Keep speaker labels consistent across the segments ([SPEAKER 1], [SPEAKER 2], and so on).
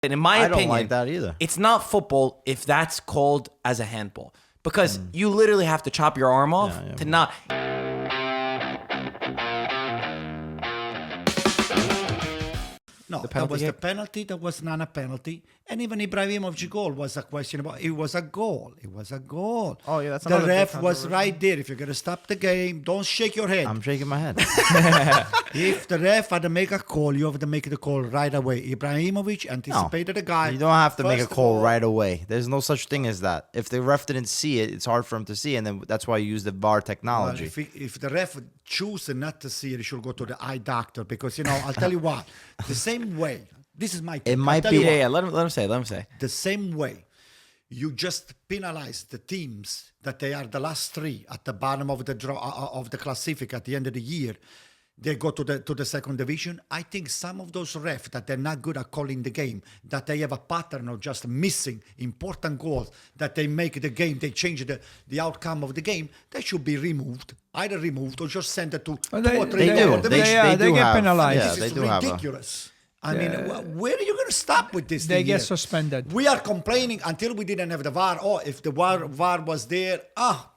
[SPEAKER 1] And in my opinion,
[SPEAKER 2] I don't like that either.
[SPEAKER 1] It's not football if that's called as a handball. Because you literally have to chop your arm off to not...
[SPEAKER 3] No, that was the penalty. That was not a penalty. And even Ibrahimovic's goal was a question about. It was a goal. It was a goal.
[SPEAKER 4] Oh yeah, that's
[SPEAKER 3] the
[SPEAKER 4] another
[SPEAKER 3] ref was right there. If you're gonna stop the game, don't shake your head.
[SPEAKER 2] I'm shaking my head.
[SPEAKER 3] If the ref had to make a call, you have to make the call right away. Ibrahimovic anticipated the guy.
[SPEAKER 2] You don't have to make a
[SPEAKER 3] First of
[SPEAKER 2] call
[SPEAKER 3] all-
[SPEAKER 2] right away. There's no such thing as that. If the ref didn't see it, it's hard for him to see, and then that's why you use the VAR
[SPEAKER 3] Well,
[SPEAKER 2] technology.
[SPEAKER 3] if the ref chooses not to see it, he should go to the eye doctor because I'll tell you what. The same way. This is my. Take.
[SPEAKER 2] It might
[SPEAKER 3] I'll tell
[SPEAKER 2] be-
[SPEAKER 3] you what.
[SPEAKER 1] Yeah, let him say.
[SPEAKER 3] The same way you just penalize the teams that they are the last three at the bottom of the draw of the Classific at the end of the year. They go to the second division. I think some of those refs that they're not good at calling the game, that they have a pattern of just missing important goals, that they make the game, they change the outcome of the game, they should be removed. Either removed or just sent it to
[SPEAKER 5] Well,
[SPEAKER 3] two or three
[SPEAKER 2] they do.
[SPEAKER 3] lower divisions.
[SPEAKER 5] They
[SPEAKER 2] do
[SPEAKER 5] get
[SPEAKER 2] have-
[SPEAKER 5] penalized.
[SPEAKER 2] yeah,
[SPEAKER 3] This
[SPEAKER 2] they
[SPEAKER 3] is
[SPEAKER 2] do have a-
[SPEAKER 3] ridiculous. I mean, where are you going to stop with this
[SPEAKER 5] They
[SPEAKER 3] thing
[SPEAKER 5] get
[SPEAKER 3] here?
[SPEAKER 5] suspended.
[SPEAKER 3] We are complaining until we didn't have the VAR. Oh, if the VAR was there,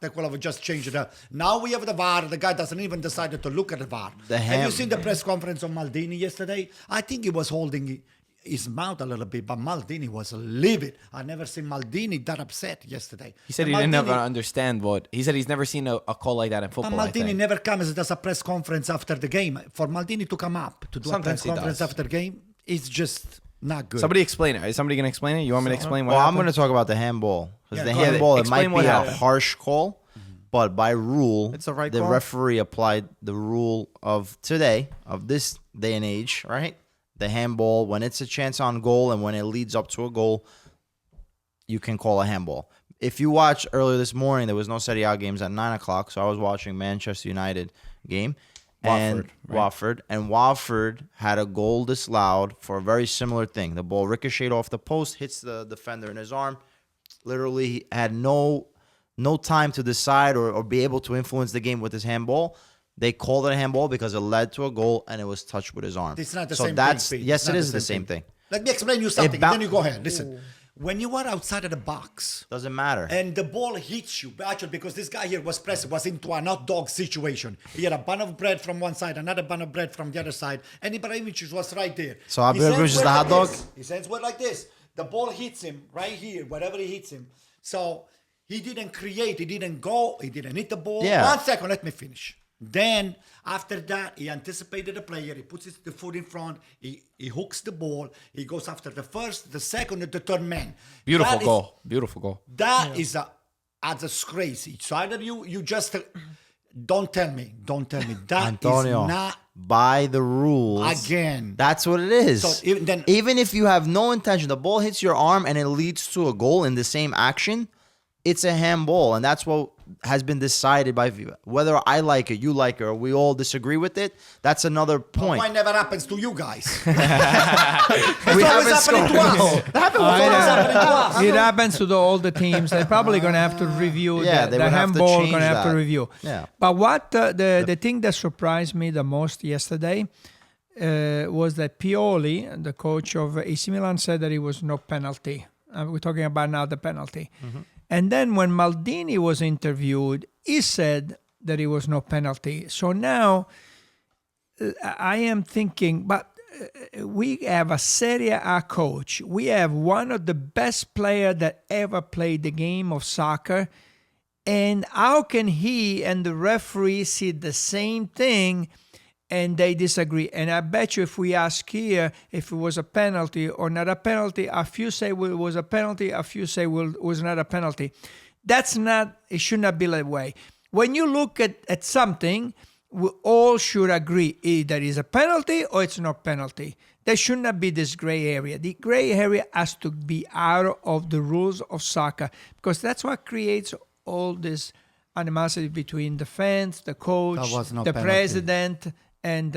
[SPEAKER 3] they could have just changed it. Now we have the VAR. The guy doesn't even decide to look at the VAR. Have you seen the press conference of Maldini yesterday? I think he was holding his mouth a little bit, but Maldini was livid. I never seen Maldini that upset yesterday.
[SPEAKER 1] He said
[SPEAKER 3] And
[SPEAKER 1] he didn't ever
[SPEAKER 3] Maldini-
[SPEAKER 1] understand what... He said he's never seen a call like that in football,
[SPEAKER 3] But
[SPEAKER 1] I
[SPEAKER 3] Maldini
[SPEAKER 1] think.
[SPEAKER 3] never comes and does a press conference after the game. For Maldini to come up to do
[SPEAKER 1] Sometimes
[SPEAKER 3] a press
[SPEAKER 1] he
[SPEAKER 3] conference
[SPEAKER 1] does.
[SPEAKER 3] after the game, it's just not good.
[SPEAKER 1] Somebody explain it. Is somebody going to explain it? You want me to explain what
[SPEAKER 2] Well, I'm
[SPEAKER 1] happened?
[SPEAKER 2] going to talk about the handball. Because
[SPEAKER 3] Yeah,
[SPEAKER 2] the
[SPEAKER 3] go ahead.
[SPEAKER 2] handball, it
[SPEAKER 1] Explain
[SPEAKER 2] might
[SPEAKER 1] what
[SPEAKER 2] be a
[SPEAKER 1] happened.
[SPEAKER 2] harsh call, but by rule,
[SPEAKER 4] It's the right
[SPEAKER 2] the
[SPEAKER 4] call?
[SPEAKER 2] referee applied the rule of today, of this day and age, right? The handball, when it's a chance on goal and when it leads up to a goal, you can call a handball. If you watch earlier this morning, there was no Serie A games at 9 o'clock, so I was watching Manchester United game. And Watford had a goal disallowed for a very similar thing. The ball ricocheted off the post, hits the defender in his arm. Literally, he had no time to decide or be able to influence the game with his handball. They called it a handball because it led to a goal and it was touched with his arm.
[SPEAKER 3] It's not the
[SPEAKER 2] so
[SPEAKER 3] same
[SPEAKER 2] that's,
[SPEAKER 3] thing, Pete.
[SPEAKER 2] Yes,
[SPEAKER 3] It's
[SPEAKER 2] it
[SPEAKER 3] not
[SPEAKER 2] is the same thing.
[SPEAKER 3] Let me explain you something,
[SPEAKER 2] ba-
[SPEAKER 3] then you go ahead. Listen, when you are outside of the box
[SPEAKER 2] Doesn't matter.
[SPEAKER 3] and the ball hits you, actually, because this guy here was pressed, was into an hot dog situation. He had a bun of bread from one side, another bun of bread from the other side, and Ibrahimovic was right there.
[SPEAKER 2] So Ibrahimovic is the hot dog?
[SPEAKER 3] His hands were like this. The ball hits him right here, wherever he hits him. So he didn't create, he didn't go, he didn't hit the ball.
[SPEAKER 2] Yeah.
[SPEAKER 3] 1 second, let me finish. Then, after that, he anticipated the player. He puts the foot in front. He hooks the ball. He goes after the first, the second, and the third man.
[SPEAKER 1] Beautiful
[SPEAKER 3] That is-
[SPEAKER 1] goal. Beautiful goal.
[SPEAKER 3] That is that's crazy. So either you just don't tell me. That
[SPEAKER 2] Antonio,
[SPEAKER 3] is not
[SPEAKER 2] by the rules.
[SPEAKER 3] again.
[SPEAKER 2] That's what it is.
[SPEAKER 3] So then-
[SPEAKER 2] even if you have no intention, the ball hits your arm and it leads to a goal in the same action, it's a handball. And that's what has been decided by FIFA. Whether I like it, you like it, or we all disagree with it, that's another point.
[SPEAKER 3] Why never happens to you guys?
[SPEAKER 2] We
[SPEAKER 3] It's always
[SPEAKER 2] haven't
[SPEAKER 3] happening to
[SPEAKER 2] scored.
[SPEAKER 3] us. It's always happening to us.
[SPEAKER 5] It happens to all the teams. They're probably going to have to review
[SPEAKER 2] Yeah,
[SPEAKER 5] the
[SPEAKER 2] they would have to
[SPEAKER 5] handball.
[SPEAKER 2] change
[SPEAKER 5] Going to have to
[SPEAKER 2] that.
[SPEAKER 5] review.
[SPEAKER 2] Yeah.
[SPEAKER 5] But what the thing that surprised me the most yesterday was that Pioli, the coach of AC Milan, said that it was no penalty. We're talking about now the penalty.
[SPEAKER 2] Mm-hmm.
[SPEAKER 5] And then when Maldini was interviewed, he said that it was no penalty. So now I am thinking, but we have a Serie A coach. We have one of the best players that ever played the game of soccer. And how can he and the referee see the same thing and they disagree? And I bet you if we ask here if it was a penalty or not a penalty, a few say it was a penalty, a few say it was not a penalty. That's not, it should not be that way. When you look at something, we all should agree either it's a penalty or it's not penalty. There should not be this gray area. The gray area has to be out of the rules of soccer because that's what creates all this animosity between the fans, the coach,
[SPEAKER 3] That was no
[SPEAKER 5] the
[SPEAKER 3] penalty.
[SPEAKER 5] president, and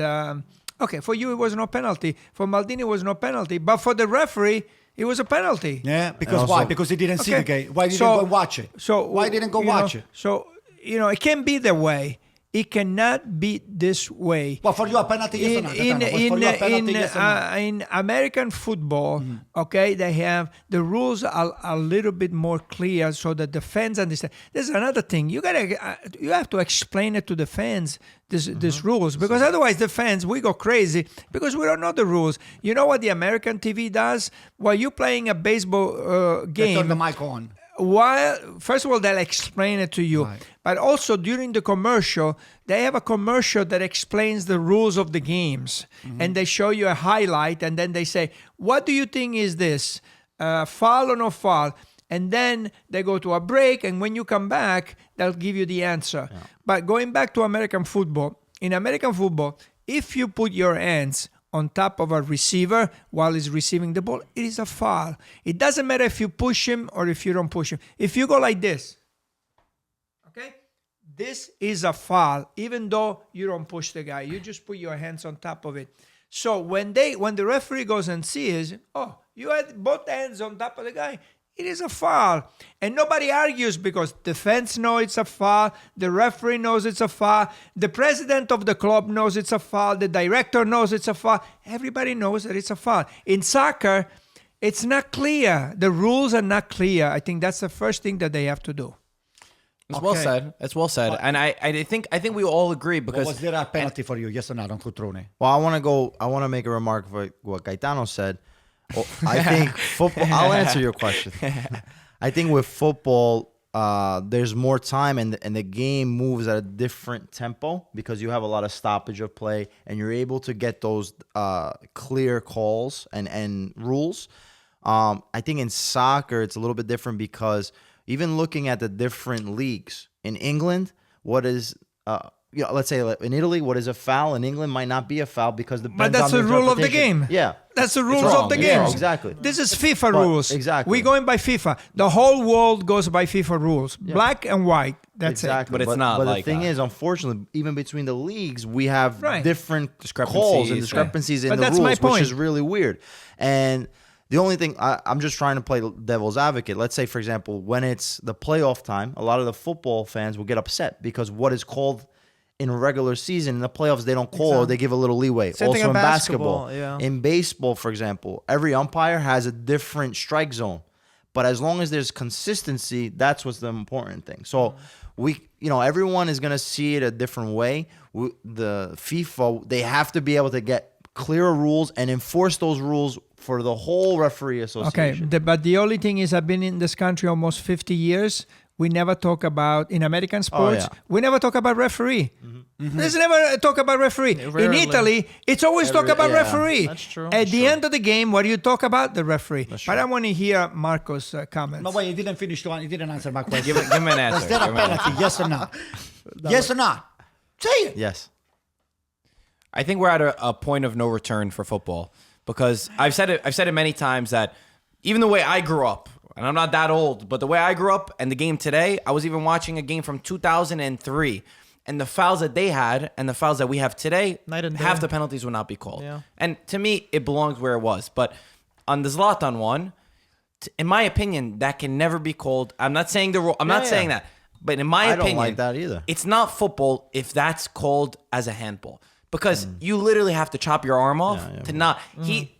[SPEAKER 5] okay, for you it was no penalty. For Maldini it was no penalty, but for the referee it was a penalty.
[SPEAKER 3] Yeah, because
[SPEAKER 2] also-
[SPEAKER 3] why? Because he didn't see
[SPEAKER 5] Okay.
[SPEAKER 3] the game. Why didn't
[SPEAKER 5] So-
[SPEAKER 3] go watch it?
[SPEAKER 5] So
[SPEAKER 3] why didn't go
[SPEAKER 5] you
[SPEAKER 3] watch
[SPEAKER 5] know,
[SPEAKER 3] it?
[SPEAKER 5] So it can be the way. It cannot be this way.
[SPEAKER 3] Well, for you a penalty, yes or no?
[SPEAKER 5] In American football, okay, they have the rules are a little bit more clear so that the fans understand. There's another thing you have to explain it to the fans these rules, because otherwise the fans, we go crazy because we don't know the rules. You know what the American TV does while you're playing a baseball game?
[SPEAKER 3] They turn the mic on.
[SPEAKER 5] First of all, they'll explain it to you,
[SPEAKER 3] Right.
[SPEAKER 5] but also during the commercial, they have a commercial that explains the rules of the games, and they show you a highlight, and then they say, what do you think is this, foul or no foul? And then they go to a break, and when you come back, they'll give you the answer. Yeah. But going back to American football, in American football, if you put your hands on top of a receiver while he's receiving the ball, it is a foul. It doesn't matter if you push him or if you don't push him. If you go like this, okay, this is a foul, even though you don't push the guy. You just put your hands on top of it. So when the referee goes and sees, oh, you had both hands on top of the guy, it is a foul. And nobody argues because the fans know it's a foul, the referee knows it's a foul, the president of the club knows it's a foul, the director knows it's a foul. Everybody knows that it's a foul. In soccer, it's not clear. The rules are not clear. I think that's the first thing that they have to do.
[SPEAKER 1] It's well said. It's well said. And I think we all agree because...
[SPEAKER 3] Was there a penalty for you? Yes or no, Don Cutrone?
[SPEAKER 2] Well, I want to make a remark for what Gaetano said. Well, I think football. I'll answer your question. I think with football, there's more time and the game moves at a different tempo because you have a lot of stoppage of play and you're able to get those clear calls and rules. I think in soccer, it's a little bit different because even looking at the different leagues in England, what is let's say in Italy, what is a foul in England might not be a foul because
[SPEAKER 5] but that's the rule of the game.
[SPEAKER 2] Yeah,
[SPEAKER 5] that's the rules of the game.
[SPEAKER 2] Yeah, exactly.
[SPEAKER 5] This is FIFA rules.
[SPEAKER 2] Exactly.
[SPEAKER 5] We're going by FIFA. The whole world goes by FIFA rules, black and white. That's
[SPEAKER 2] exactly.
[SPEAKER 1] But it's not.
[SPEAKER 2] But
[SPEAKER 1] like
[SPEAKER 2] the thing
[SPEAKER 1] that.
[SPEAKER 2] is, unfortunately, even between the leagues, we have different
[SPEAKER 1] discrepancies,
[SPEAKER 2] calls and discrepancies in
[SPEAKER 5] but
[SPEAKER 2] the
[SPEAKER 5] that's
[SPEAKER 2] rules,
[SPEAKER 5] my
[SPEAKER 2] which
[SPEAKER 5] point.
[SPEAKER 2] is really weird. And the only thing I'm just trying to play devil's advocate. Let's say, for example, when it's the playoff time, a lot of the football fans will get upset because what is called in a regular season, in the playoffs, they don't call or they give a little leeway.
[SPEAKER 4] Same
[SPEAKER 2] also
[SPEAKER 4] thing
[SPEAKER 2] in
[SPEAKER 4] basketball,
[SPEAKER 2] basketball. In baseball, for example, every umpire has a different strike zone. But as long as there's consistency, that's what's the important thing. So everyone is going to see it a different way. The FIFA, they have to be able to get clearer rules and enforce those rules for the whole referee association.
[SPEAKER 5] Okay, but the only thing is I've been in this country almost 50 years. We never talk about, in American sports, we never talk about referee. There's never talk about referee. In Italy, it's always talk about referee.
[SPEAKER 4] That's true.
[SPEAKER 5] At the end of the game, what do you talk about? The referee. But I want to hear Marco's comments.
[SPEAKER 3] No, wait, you didn't finish the one. You didn't answer my question.
[SPEAKER 1] Give him an answer.
[SPEAKER 3] Was there a penalty? Yes or no? Yes or no? Say it.
[SPEAKER 2] Yes.
[SPEAKER 1] I think we're at a point of no return for football because I've said it many times that even the way I grew up, and I'm not that old, but the way I grew up and the game today, I was even watching a game from 2003, and the fouls that they had and the fouls that we have today,
[SPEAKER 4] Night and
[SPEAKER 1] half
[SPEAKER 4] day.
[SPEAKER 1] the penalties would not be called.
[SPEAKER 4] Yeah.
[SPEAKER 1] And to me, it belongs where it was. But on the Zlatan one, in my opinion, that can never be called. I'm not saying the rule. I'm not saying that. But in my opinion,
[SPEAKER 2] I don't like that either.
[SPEAKER 1] It's not football if that's called as a handball. Because you literally have to chop your arm off to not...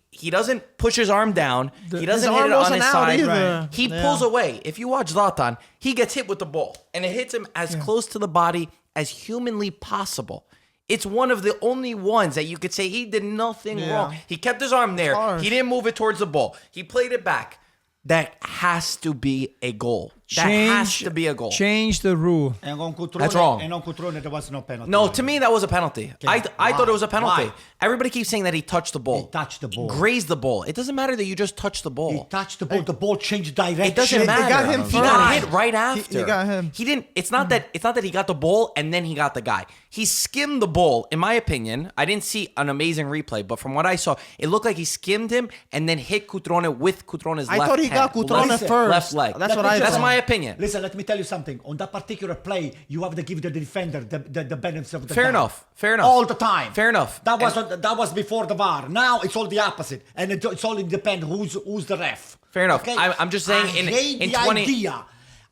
[SPEAKER 1] He doesn't push his arm down. He doesn't hit it on his side.
[SPEAKER 4] Right.
[SPEAKER 1] He pulls away. If you watch Zlatan, he gets hit with the ball. And it hits him as close to the body as humanly possible. It's one of the only ones that you could say he did nothing wrong. He kept his arm there.
[SPEAKER 4] Harsh.
[SPEAKER 1] He didn't move it towards the ball. He played it back. That has to be a goal. That has to be a goal.
[SPEAKER 5] Change the rule.
[SPEAKER 3] And on Cutrone,
[SPEAKER 1] That's wrong.
[SPEAKER 3] And on Cutrone, there was no penalty.
[SPEAKER 1] No, to me, that was a penalty. I thought it was a penalty.
[SPEAKER 3] Why?
[SPEAKER 1] Everybody keeps saying that he touched the ball.
[SPEAKER 3] He touched the ball.
[SPEAKER 1] Grazed the ball. It doesn't matter that you just touched the ball.
[SPEAKER 3] He touched the ball. The ball changed direction.
[SPEAKER 1] It doesn't matter.
[SPEAKER 4] They got him
[SPEAKER 1] He got
[SPEAKER 4] first.
[SPEAKER 1] hit right after.
[SPEAKER 4] He got him.
[SPEAKER 1] He didn't. It's not that. It's not that he got the ball and then he got the guy. He skimmed the ball. In my opinion, I didn't see an amazing replay, but from what I saw, it looked like he skimmed him and then hit Cutrone with Cutrone's left.
[SPEAKER 4] I thought he got Cutrone
[SPEAKER 1] left,
[SPEAKER 4] first.
[SPEAKER 1] left leg.
[SPEAKER 4] That's what I
[SPEAKER 1] That's
[SPEAKER 4] thought.
[SPEAKER 1] my opinion.
[SPEAKER 3] Listen, let me tell you something. On that particular play, you have to give the defender the benefits of the
[SPEAKER 1] Fair
[SPEAKER 3] doubt.
[SPEAKER 1] enough. Fair enough.
[SPEAKER 3] All the time.
[SPEAKER 1] Fair enough.
[SPEAKER 3] That was before the VAR. Now it's all the opposite, and it's all depends who's the ref.
[SPEAKER 1] Fair enough.
[SPEAKER 3] Okay?
[SPEAKER 1] I'm just saying
[SPEAKER 3] I
[SPEAKER 1] in
[SPEAKER 3] hate the
[SPEAKER 1] 20
[SPEAKER 3] idea.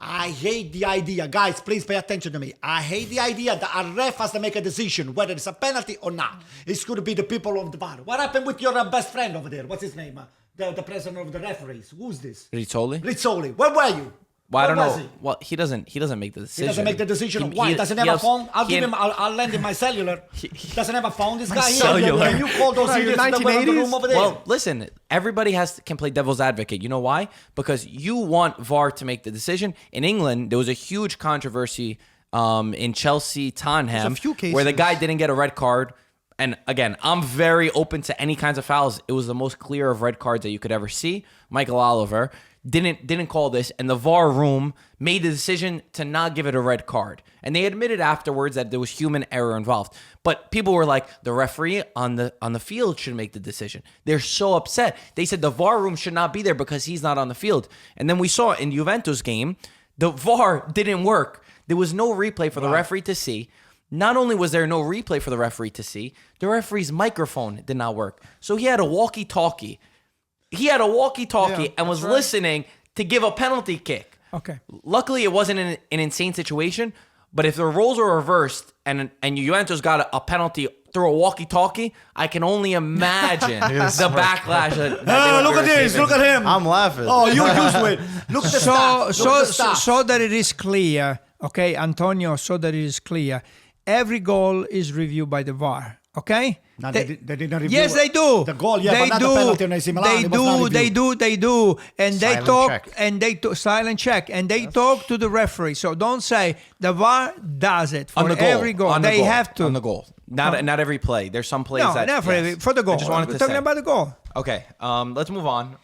[SPEAKER 3] I hate the idea, guys, please pay attention to me. I hate the idea that a ref has to make a decision whether it's a penalty or not. It's going to be the people of the VAR. What happened with your best friend over there? What's his name? The president of the referees. Who's this?
[SPEAKER 1] Rizzoli?
[SPEAKER 3] Rizzoli. Where were you?
[SPEAKER 1] Well, I don't
[SPEAKER 3] Where was
[SPEAKER 1] know.
[SPEAKER 3] he?
[SPEAKER 1] Well, he doesn't make the decision.
[SPEAKER 3] He doesn't make the decision. Why? He doesn't have a phone? I'll lend him my cellular. Doesn't have a phone, this guy here.
[SPEAKER 1] cellular.
[SPEAKER 3] Can you call those
[SPEAKER 5] What are you,
[SPEAKER 3] idiots that were in the room over there?
[SPEAKER 1] Well, listen, everybody can play devil's advocate. You know why? Because you want VAR to make the decision. In England, there was a huge controversy in Chelsea, Tottenham,
[SPEAKER 4] There's a few
[SPEAKER 1] where the
[SPEAKER 4] cases.
[SPEAKER 1] guy didn't get a red card. And again, I'm very open to any kinds of fouls. It was the most clear of red cards that you could ever see. Michael Oliver didn't call this, and the VAR room made the decision to not give it a red card. And they admitted afterwards that there was human error involved. But people were like, the referee on the field should make the decision. They're so upset. They said the VAR room should not be there because he's not on the field. And then we saw in Juventus game, the VAR didn't work. There was no replay for the referee to see. Not only was there no replay for the referee to see, the referee's microphone did not work. So he had a walkie-talkie. And was listening to give a penalty kick.
[SPEAKER 5] Okay.
[SPEAKER 1] Luckily, it wasn't an insane situation. But if the roles were reversed and Juventus got a penalty through a walkie-talkie, I can only imagine the backlash.
[SPEAKER 3] Look at this. Look at him.
[SPEAKER 2] I'm laughing.
[SPEAKER 3] Oh, you used to it. Look at the stats. Look at the stats.
[SPEAKER 5] So that it is clear, okay, Antonio, so that it is clear, every goal is reviewed by the VAR, okay?
[SPEAKER 3] No, they didn't review
[SPEAKER 5] Yes, they do.
[SPEAKER 3] the goal, yeah,
[SPEAKER 5] they
[SPEAKER 3] but not
[SPEAKER 5] do.
[SPEAKER 3] the penalty on AC Milan. It was not reviewed.
[SPEAKER 5] They do, and they
[SPEAKER 2] Silent
[SPEAKER 5] talk,
[SPEAKER 2] check.
[SPEAKER 5] and they silent check, and they talk to the referee. So don't say the VAR does it for
[SPEAKER 1] on the goal,
[SPEAKER 5] every goal.
[SPEAKER 1] on the
[SPEAKER 5] They
[SPEAKER 1] goal,
[SPEAKER 5] have to
[SPEAKER 1] on the goal. Not every play. There's some plays
[SPEAKER 5] No,
[SPEAKER 1] that
[SPEAKER 5] not for
[SPEAKER 1] yes.
[SPEAKER 5] every, for the goal.
[SPEAKER 1] I just wanted
[SPEAKER 5] We're
[SPEAKER 1] to
[SPEAKER 5] talking
[SPEAKER 1] say.
[SPEAKER 5] about the goal.
[SPEAKER 1] Okay, let's move on.